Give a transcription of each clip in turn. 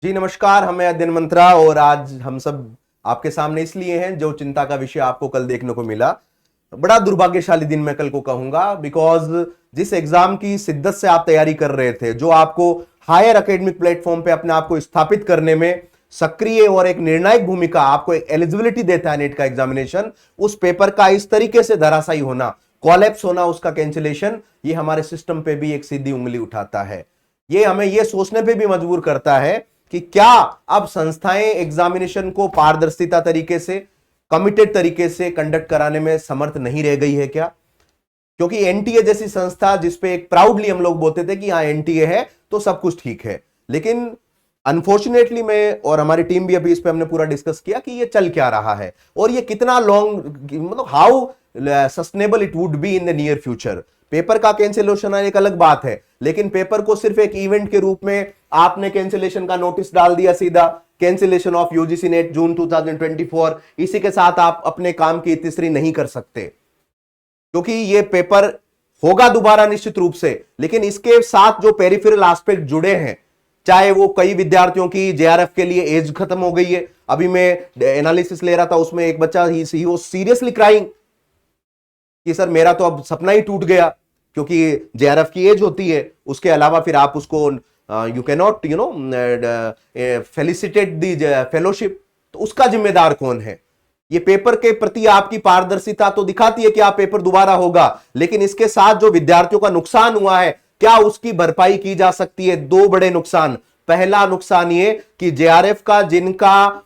जी नमस्कार, हम हैं अध्ययन मंत्रा और आज हम सब आपके सामने इसलिए हैं जो चिंता का विषय आपको कल देखने को मिला। बड़ा दुर्भाग्यशाली दिन मैं कल को कहूंगा, बिकॉज जिस एग्जाम की शिद्दत से आप तैयारी कर रहे थे, जो आपको हायर एकेडमिक प्लेटफॉर्म पे अपने आप को स्थापित करने में सक्रिय और एक निर्णायक भूमिका, आपको एक एलिजिबिलिटी देता है नेट का एग्जामिनेशन, उस पेपर का इस तरीके से धराशायी होना, कॉलेप्स होना, उसका कैंसिलेशन, ये हमारे सिस्टम पे भी एक सीधी उंगली उठाता है। ये हमें ये सोचने पे भी मजबूर करता है कि क्या अब संस्थाएं एग्जामिनेशन को पारदर्शिता तरीके से, कमिटेड तरीके से कंडक्ट कराने में समर्थ नहीं रह गई है क्या? क्योंकि एनटीए जैसी संस्था जिसपे एक प्राउडली हम लोग बोलते थे कि हाँ एनटीए है तो सब कुछ ठीक है, लेकिन अनफॉर्चुनेटली मैं और हमारी टीम भी अभी इस पे हमने पूरा डिस्कस किया कि ये चल क्या रहा है और ये कितना लॉन्ग, मतलब how sustainable it would be in the near future. Paper का कैंसिलेशन एक अलग बात है, लेकिन पेपर को सिर्फ एक इवेंट के रूप में आपने कैंसिलेशन का नोटिस डाल दिया, सीधा कैंसिलेशन ऑफ यूजीसी नेट जून 2024, इसी के साथ आप अपने काम की तीसरी नहीं कर सकते, क्योंकि ये पेपर होगा दोबारा निश्चित रूप से, लेकिन इसके साथ जो पेरिफेरल एस्पेक्ट जुड़े हैं, चाहे वो कई विद्यार्थियों की जेआरएफ के लिए एज खत्म हो गई है। अभी मैं एनालिसिस ले रहा था, उसमें एक बच्चा ही सीरियसली क्राइंग कि सर मेरा तो अब सपना ही टूट गया, क्योंकि जेआरएफ की एज होती है, उसके अलावा फिर आप उसको you can not felicitate the fellowship, तो उसका जिम्मेदार कौन है? ये पेपर के प्रति आपकी पारदर्शिता तो दिखाती है कि आप पेपर दोबारा होगा, लेकिन इसके साथ जो विद्यार्थियों का नुकसान हुआ है, क्या उसकी भरपाई की जा सकती है? दो बड़े नुकसान। पहला नुकसान ये कि जेआरएफ का जिनका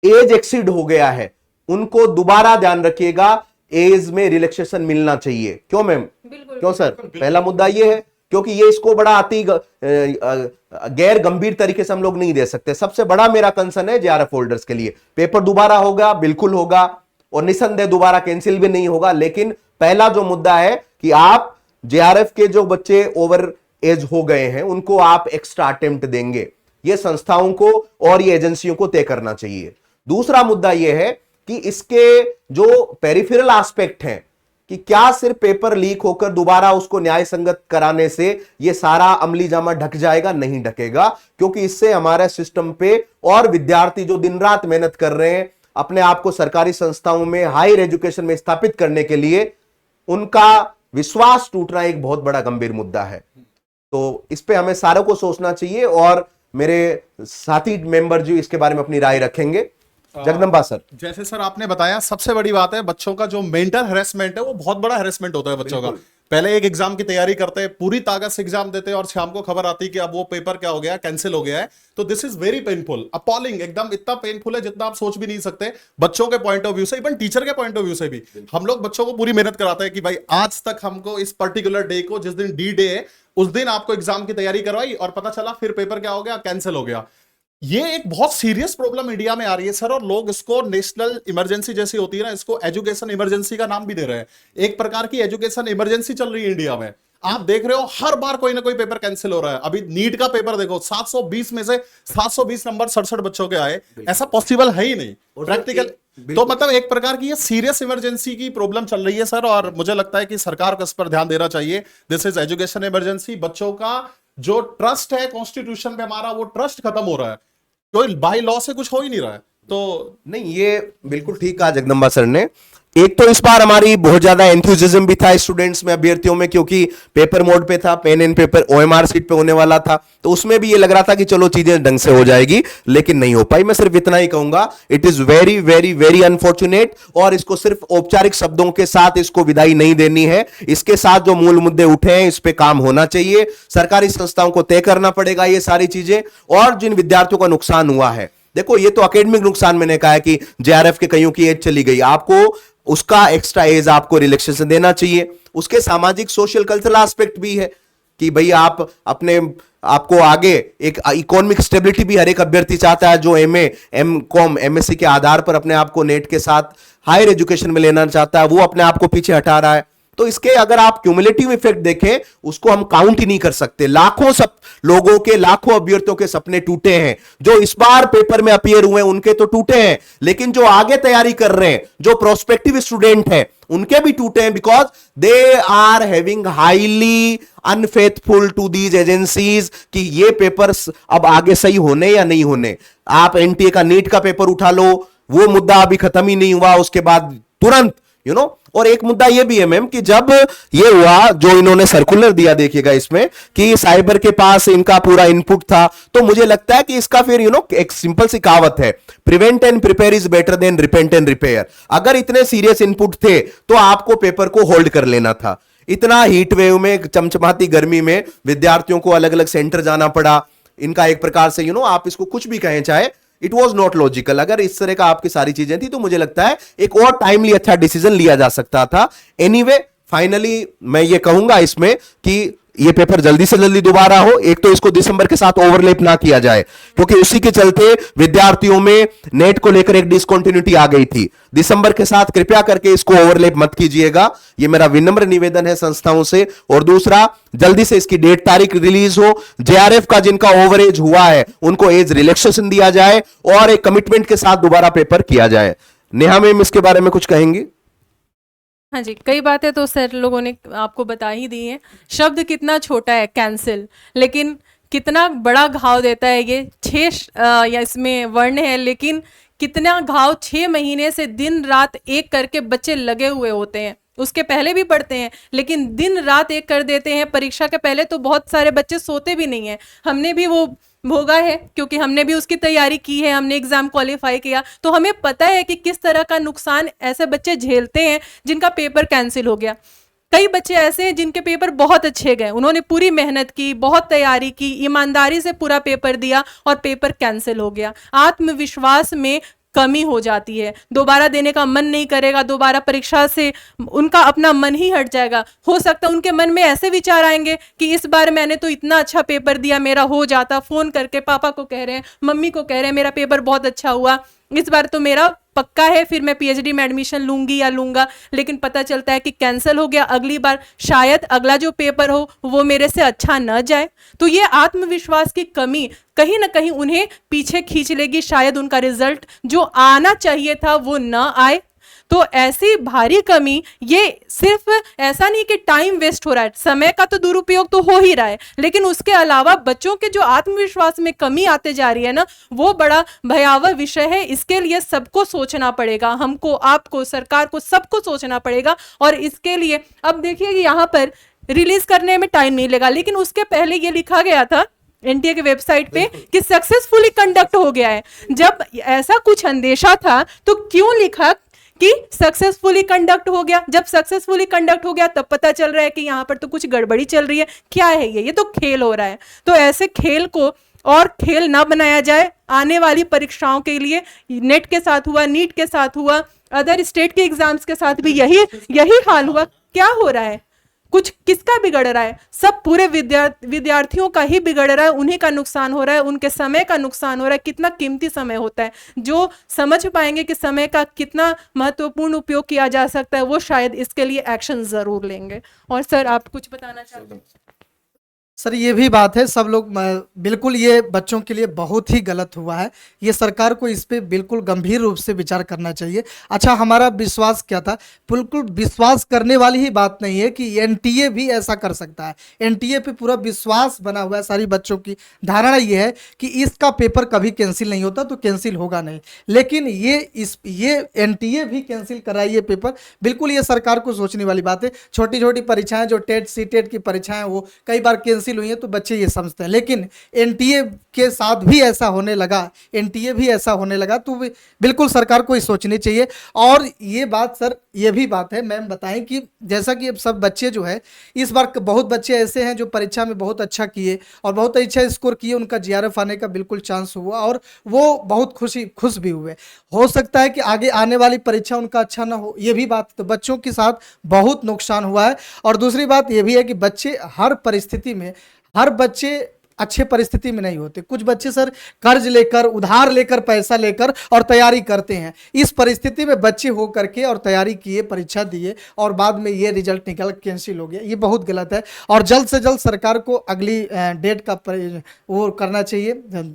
एज एक्सीड हो गया है, उनको दोबारा ध्यान रखिएगा, एज में रिलैक्सेशन मिलना चाहिए। क्यों मैम? क्यों सर? पहला मुद्दा ये है, क्योंकि ये इसको बड़ा अति गैर गंभीर तरीके से हम लोग नहीं दे सकते। सबसे बड़ा मेरा कंसर्न है जेआरएफ होल्डर्स के लिए, पेपर दोबारा होगा, बिल्कुल होगा, और निसंदेह दोबारा कैंसिल भी नहीं होगा, लेकिन पहला जो मुद्दा है कि आप जेआरएफ के जो बच्चे ओवर एज हो गए हैं उनको आप एक्स्ट्रा अटेम्प्ट देंगे, ये संस्थाओं को और ये एजेंसियों को तय करना चाहिए। दूसरा मुद्दा यह है कि इसके जो पेरिफेरल एस्पेक्ट हैं, कि क्या सिर्फ पेपर लीक होकर दोबारा उसको न्याय संगत कराने से ये सारा अमली जामा ढक जाएगा? नहीं ढकेगा, क्योंकि इससे हमारे सिस्टम पे और विद्यार्थी जो दिन रात मेहनत कर रहे हैं अपने आप को सरकारी संस्थाओं में हायर एजुकेशन में स्थापित करने के लिए, उनका विश्वास टूटना एक बहुत बड़ा गंभीर मुद्दा है। तो इस पे हमें सारों को सोचना चाहिए और मेरे साथी मेंबर जी इसके बारे में अपनी राय रखेंगे। जगदम्बा सर, जैसे सर आपने बताया, सबसे बड़ी बात है बच्चों का जो मेंटल हैरेसमेंट है, वो बहुत बड़ा हैरेसमेंट होता है बच्चों का। पहले एक एग्जाम की तैयारी करते हैं, पूरी ताकत से एग्जाम देते हैं, और शाम को खबर आती है कि अब वो पेपर क्या हो गया, कैंसिल हो गया है। तो this is very painful, appalling, एकदम इतना पेनफुल है जितना आप सोच भी नहीं सकते। बच्चों के पॉइंट ऑफ व्यू से, इवन टीचर के पॉइंट ऑफ व्यू से भी हम लोग बच्चों को पूरी मेहनत कराते हैं कि भाई आज तक हमको इस पर्टिकुलर डे को, जिस दिन डी डे है, उस दिन आपको एग्जाम की तैयारी करवाई, और पता चला फिर पेपर क्या हो गया, कैंसिल हो गया। ये एक बहुत सीरियस प्रॉब्लम इंडिया में आ रही है सर, और लोग इसको नेशनल इमरजेंसी जैसी होती है ना, इसको एजुकेशन इमरजेंसी का नाम भी दे रहे हैं। एक प्रकार की एजुकेशन इमरजेंसी चल रही है इंडिया में। आप देख रहे हो हर बार कोई ना कोई पेपर कैंसिल हो रहा है। अभी नीट का पेपर देखो, 720 में से 720 नंबर 67 बच्चों के आए। ऐसा पॉसिबल है ही नहीं प्रैक्टिकल। तो मतलब एक प्रकार की ये सीरियस इमरजेंसी की प्रॉब्लम चल रही है सर, और मुझे लगता है कि सरकार को इस पर ध्यान देना चाहिए। This is education emergency. बच्चों का जो ट्रस्ट है कॉन्स्टिट्यूशन पे हमारा, वो ट्रस्ट खत्म हो रहा है, कोई बाय लॉ से कुछ हो ही नहीं रहा है। तो नहीं, ये बिल्कुल ठीक कहा जगदम्बा सर ने। एक तो इस बार हमारी बहुत ज्यादा एंथुसिज्म भी था स्टूडेंट्स में, अभ्यर्थियों में, क्योंकि पेपर मोड पे था, pen and paper OMR sheet पे होने वाला था, तो उसमें भी ये लग रहा था कि चलो चीजें ढंग से हो जाएगी, लेकिन नहीं हो पाई। मैं सिर्फ इतना ही कहूंगा, it is very very very unfortunate, और इसको सिर्फ औपचारिक शब्दों के साथ इसको विदाई नहीं देनी है। इसके साथ जो मूल मुद्दे उठे हैं, इस पे काम होना चाहिए। सरकारी संस्थाओं को तय करना पड़ेगा ये सारी चीजें, और जिन विद्यार्थियों का नुकसान हुआ है, देखो ये तो एकेडमिक नुकसान, मैंने कहा है कि जेआरएफ के कईयों की एज चली गई, आपको उसका एक्स्ट्रा एज आपको रिलैक्सेशन देना चाहिए। उसके सामाजिक सोशल कल्चरल एस्पेक्ट भी है कि भाई आप अपने आपको आगे एक इकोनॉमिक स्टेबिलिटी भी हर एक अभ्यर्थी चाहता है, जो एमए, एमकॉम, एमएससी के आधार पर अपने आप को नेट के साथ हायर एजुकेशन में लेना चाहता है, वो अपने आप को पीछे हटा रहा है। तो इसके अगर आप क्यूमुलेटिव इफेक्ट देखें, उसको हम काउंट ही नहीं कर सकते। लाखों लोगों के, लाखों अभ्यर्थियों के सपने टूटे हैं। जो इस बार पेपर में अपीयर हुए उनके तो टूटे हैं, लेकिन जो आगे तैयारी कर रहे हैं, जो प्रोस्पेक्टिव स्टूडेंट हैं, उनके भी टूटे हैं, because they are having highly unfaithful to these agencies कि ये पेपर्स अब आगे सही होने या नहीं होने। आप एनटीए का नीट का पेपर उठा लो, वो मुद्दा अभी खत्म ही नहीं हुआ, उसके बाद तुरंत और एक मुद्दा ये भी है मैम कि जब ये हुआ, जो इन्होंने सर्कुलर दिया, देखिएगा इसमें कि साइबर के पास इनका पूरा इनपुट था, तो मुझे लगता है कि इसका फिर एक सिंपल सी कहावत है, prevent and prepare is better than repent and repair. अगर इतने सीरियस इनपुट थे तो आपको पेपर को होल्ड कर लेना था। इतना हीट वेव में, चमचमाती गर्मी में विद्यार्थियों को अलग अलग सेंटर जाना पड़ा। इनका एक प्रकार से आप इसको कुछ भी कहें चाहे, इट वॉज नॉट लॉजिकल। अगर इस तरह का आपकी सारी चीजें थी तो मुझे लगता है एक और टाइमली अच्छा डिसीजन लिया जा सकता था। एनीवे, फाइनली मैं ये कहूंगा इसमें कि ये पेपर जल्दी से जल्दी दोबारा हो। एक तो इसको दिसंबर के साथ ओवरलैप ना किया जाए, क्योंकि उसी के चलते विद्यार्थियों में नेट को लेकर एक डिसकंटिन्यूटी आ गई थी। दिसंबर के साथ कृपया करके इसको ओवरलैप मत कीजिएगा, ये मेरा विनम्र निवेदन है संस्थाओं से। और दूसरा, जल्दी से इसकी डेट तारीख रिलीज हो। जेआरएफ का जिनका ओवर एज हुआ है उनको एज रिलैक्सेशन दिया जाए और एक कमिटमेंट के साथ दोबारा पेपर किया जाए। नेहा मैम इसके बारे में कुछ कहेंगी? हाँ जी, कई बातें तो सर लोगों ने आपको बता ही दी हैं। शब्द कितना छोटा है कैंसिल, लेकिन कितना बड़ा घाव देता है ये। 6 या इसमें वर्ण है, लेकिन कितना घाव 6 महीने से दिन रात एक करके बच्चे लगे हुए होते हैं। उसके पहले भी पढ़ते हैं, लेकिन दिन रात एक कर देते हैं। परीक्षा के पहले तो बहुत सारे बच्चे सोते भी नहीं हैं। हमने भी वो भोगा है, क्योंकि हमने भी उसकी तैयारी की है, हमने एग्जाम क्वालिफाई किया, तो हमें पता है कि किस तरह का नुकसान ऐसे बच्चे झेलते हैं जिनका पेपर कैंसिल हो गया। कई बच्चे ऐसे हैं जिनके पेपर बहुत अच्छे गए, उन्होंने पूरी मेहनत की, बहुत तैयारी की, ईमानदारी से पूरा पेपर दिया और पेपर कैंसिल हो गया। आत्मविश्वास में कमी हो जाती है, दोबारा देने का मन नहीं करेगा, दोबारा परीक्षा से उनका अपना मन ही हट जाएगा। हो सकता है उनके मन में ऐसे विचार आएंगे कि इस बार मैंने तो इतना अच्छा पेपर दिया, मेरा हो जाता, फोन करके पापा को कह रहे हैं, मम्मी को कह रहे हैं मेरा पेपर बहुत अच्छा हुआ, इस बार तो मेरा पक्का है, फिर मैं पीएचडी में एडमिशन लूंगी या लूंगा। लेकिन पता चलता है कि कैंसिल हो गया, अगली बार शायद अगला जो पेपर हो वो मेरे से अच्छा न जाए। तो ये आत्मविश्वास की कमी कहीं ना कहीं उन्हें पीछे खींच लेगी, शायद उनका रिजल्ट जो आना चाहिए था वो न आए। तो ऐसी भारी कमी, ये सिर्फ ऐसा नहीं कि टाइम वेस्ट हो रहा है, समय का तो दुरुपयोग तो हो ही रहा है, लेकिन उसके अलावा बच्चों के जो आत्मविश्वास में कमी आते जा रही है ना, वो बड़ा भयावह विषय है। इसके लिए सबको सोचना पड़ेगा, हमको, आपको, सरकार को, सबको सोचना पड़ेगा। और इसके लिए अब देखिए कि यहाँ पर रिलीज करने में टाइम नहीं लगा, लेकिन उसके पहले ये लिखा गया था एनटीए के वेबसाइट पे कि सक्सेसफुली कंडक्ट हो गया है। जब ऐसा कुछ अंदेशा था तो क्यों लिखा कि सक्सेसफुली कंडक्ट हो गया? जब सक्सेसफुली कंडक्ट हो गया तब पता चल रहा है कि यहाँ पर तो कुछ गड़बड़ी चल रही है। क्या है ये तो खेल हो रहा है। तो ऐसे खेल को और खेल ना बनाया जाए। आने वाली परीक्षाओं के लिए नेट के साथ हुआ, नीट के साथ हुआ, अदर स्टेट के एग्जाम्स के साथ भी यही हाल हुआ। क्या हो रहा है? कुछ किसका बिगड़ रहा है? सब पूरे विद्यार्थियों का ही बिगड़ रहा है, उन्हीं का नुकसान हो रहा है, उनके समय का नुकसान हो रहा है। कितना कीमती समय होता है। जो समझ पाएंगे कि समय का कितना महत्वपूर्ण उपयोग किया जा सकता है, वो शायद इसके लिए एक्शन जरूर लेंगे। और सर, आप कुछ बताना चाहते हैं? सर, ये भी बात है, सब लोग बिल्कुल, ये बच्चों के लिए बहुत ही गलत हुआ है। ये सरकार को इस पे बिल्कुल गंभीर रूप से विचार करना चाहिए। अच्छा, हमारा विश्वास क्या था? बिल्कुल विश्वास करने वाली ही बात नहीं है कि एनटीए भी ऐसा कर सकता है। एनटीए पे पूरा विश्वास बना हुआ है। सारी बच्चों की धारणा ये है कि इसका पेपर कभी कैंसिल नहीं होता, तो कैंसिल होगा नहीं। लेकिन ये एनटीए भी कैंसिल कर रहा है ये पेपर। बिल्कुल ये सरकार को सोचने वाली बात है। छोटी छोटी परीक्षाएं, जो टेट सीटेट की परीक्षाएं, वो कई बार कैंसिल हुई है तो बच्चे ये समझते हैं। लेकिन एनटीए के साथ भी ऐसा होने लगा, एनटीए भी ऐसा होने लगा, तो बिल्कुल सरकार को ही सोचनी चाहिए। और ये बात सर, ये भी बात है मैम बताएं कि जैसा कि अब सब बच्चे जो है, इस बार बहुत बच्चे ऐसे हैं जो परीक्षा में बहुत अच्छा किए और बहुत अच्छा स्कोर किए, उनका जीआरएफ आने का बिल्कुल चांस हुआ और वो बहुत खुश भी हुए। हो सकता है कि आगे आने वाली परीक्षा उनका अच्छा ना हो, ये भी बात। तो बच्चों के साथ बहुत नुकसान हुआ है। और दूसरी बात ये भी है कि बच्चे हर परिस्थिति में, हर बच्चे अच्छे परिस्थिति में नहीं होते। कुछ बच्चे सर कर्ज लेकर, उधार लेकर, पैसा लेकर और तैयारी करते हैं। इस परिस्थिति में बच्चे हो करके और तैयारी किए, परीक्षा दिए और बाद में ये रिजल्ट निकल कैंसिल हो गया, ये बहुत गलत है। और जल्द से जल्द सरकार को अगली डेट का वो करना चाहिए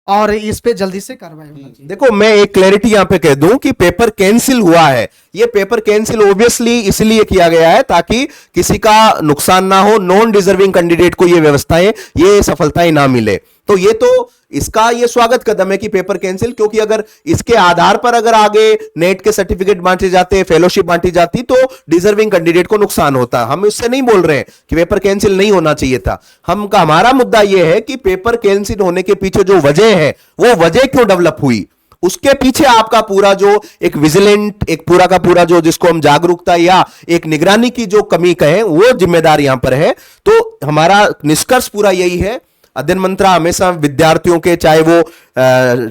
और इस पे जल्दी से कार्रवाई होना चाहिए। देखो, मैं एक क्लैरिटी यहां पे कह दूं कि पेपर कैंसिल हुआ है। ये पेपर कैंसिल ऑब्वियसली इसलिए किया गया है ताकि किसी का नुकसान ना हो, नॉन डिजर्विंग कैंडिडेट को ये व्यवस्थाएं, ये सफलताएं ना मिले। तो ये तो इसका ये स्वागत कदम है कि पेपर कैंसिल, क्योंकि अगर इसके आधार पर अगर आगे नेट के सर्टिफिकेट बांटे जाते, फेलोशिप बांटी जाती, तो डिजर्विंग कैंडिडेट को नुकसान होता। हम इससे नहीं बोल रहे हैं कि पेपर कैंसिल नहीं होना चाहिए था। हमारा मुद्दा यह है कि पेपर कैंसिल होने के पीछे जो वजह है, वो वजह क्यों डेवलप हुई, उसके पीछे आपका पूरा जो एक विजिलेंट, एक पूरा का पूरा जो जिसको हम जागरूकता या एक निगरानी की जो कमी कहें, वो जिम्मेदार यहां पर है। तो हमारा निष्कर्ष पूरा यही है, अध्ययन मंत्रा हमेशा विद्यार्थियों के, चाहे वो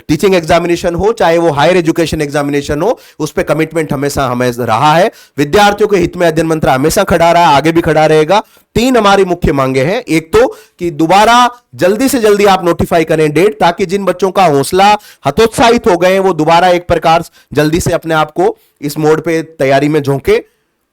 टीचिंग एग्जामिनेशन हो, चाहे वो हायर एजुकेशन एग्जामिनेशन हो, उस पे कमिटमेंट हमेशा हमें रहा है। विद्यार्थियों के हित में अध्ययन मंत्रा हमेशा खड़ा रहा, आगे भी खड़ा रहेगा। 3 हमारी मुख्य मांगे हैं। एक तो कि दोबारा जल्दी से जल्दी आप नोटिफाई करें डेट, ताकि जिन बच्चों का हौसला हतोत्साहित हो गए वो दोबारा एक प्रकार जल्दी से अपने आप को इस मोड पे तैयारी में झोंके।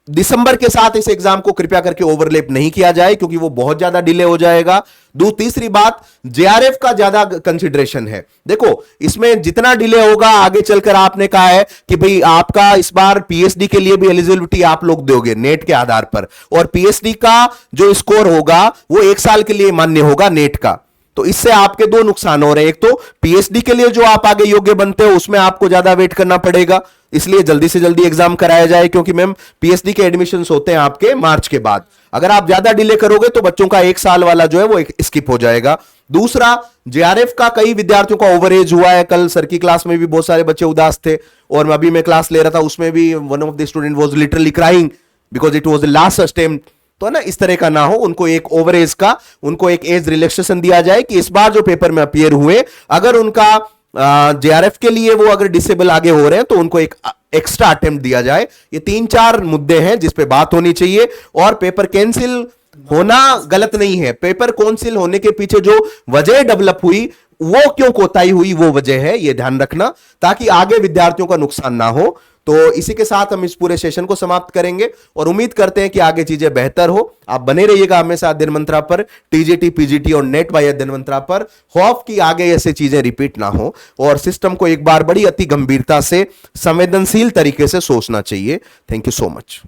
दिसंबर के साथ इस एग्जाम को कृपया करके ओवरलैप नहीं किया जाए, क्योंकि वो बहुत ज्यादा डिले हो जाएगा। तीसरी बात, जेआरएफ का ज्यादा कंसिडरेशन है। देखो, इसमें जितना डिले होगा आगे चलकर, आपने कहा है कि भाई आपका इस बार पीएचडी के लिए भी एलिजिबिलिटी आप लोग दोगे नेट के आधार पर, और पीएचडी का जो स्कोर होगा वो 1 साल के लिए मान्य होगा नेट का। तो इससे आपके 2 नुकसान हो रहे हैं। एक तो पीएचडी के लिए जो आप आगे योग्य बनते हो उसमें आपको ज्यादा वेट करना पड़ेगा, इसलिए जल्दी से जल्दी एग्जाम कराया जाए, क्योंकि मैम पीएचडी के एडमिशंस होते हैं आपके मार्च के बाद। अगर आप ज्यादा डिले करोगे तो बच्चों का 1 साल वाला जो है वो स्किप हो जाएगा। दूसरा, जेआरएफ का कई विद्यार्थियों का ओवरेज हुआ है। कल सर की क्लास में भी बहुत सारे बच्चे उदास थे, और अभी मैं क्लास ले रहा था उसमें भी one of the student was literally crying because it was the last attempt. तो ना, इस तरह का ना हो, उनको एक ओवरेज का, उनको एक एज रिलैक्सेशन दिया जाए कि इस बार जो पेपर में अपीयर हुए, अगर उनका जेआरएफ के लिए वो अगर डिसेबल आगे हो रहे हैं तो उनको एक एक्स्ट्रा अटेम्प्ट दिया जाए। ये 3-4 मुद्दे हैं जिस पे बात होनी चाहिए। और पेपर कैंसिल होना गलत नहीं है, पेपर कैंसिल होने के पीछे जो वजह डेवलप हुई, वो क्यों कोताही हुई, वो वजह है, ये ध्यान रखना, ताकि आगे विद्यार्थियों का नुकसान ना हो। तो इसी के साथ हम इस पूरे सेशन को समाप्त करेंगे और उम्मीद करते हैं कि आगे चीजें बेहतर हो। आप बने रहिएगा हमेशा अध्ययन मंत्रा पर, टीजीटी, पीजीटी और नेट बाय अध्ययन मंत्रा पर। खौफ की आगे ऐसे चीजें रिपीट ना हो, और सिस्टम को एक बार बड़ी अति गंभीरता से, संवेदनशील तरीके से सोचना चाहिए। Thank you so much.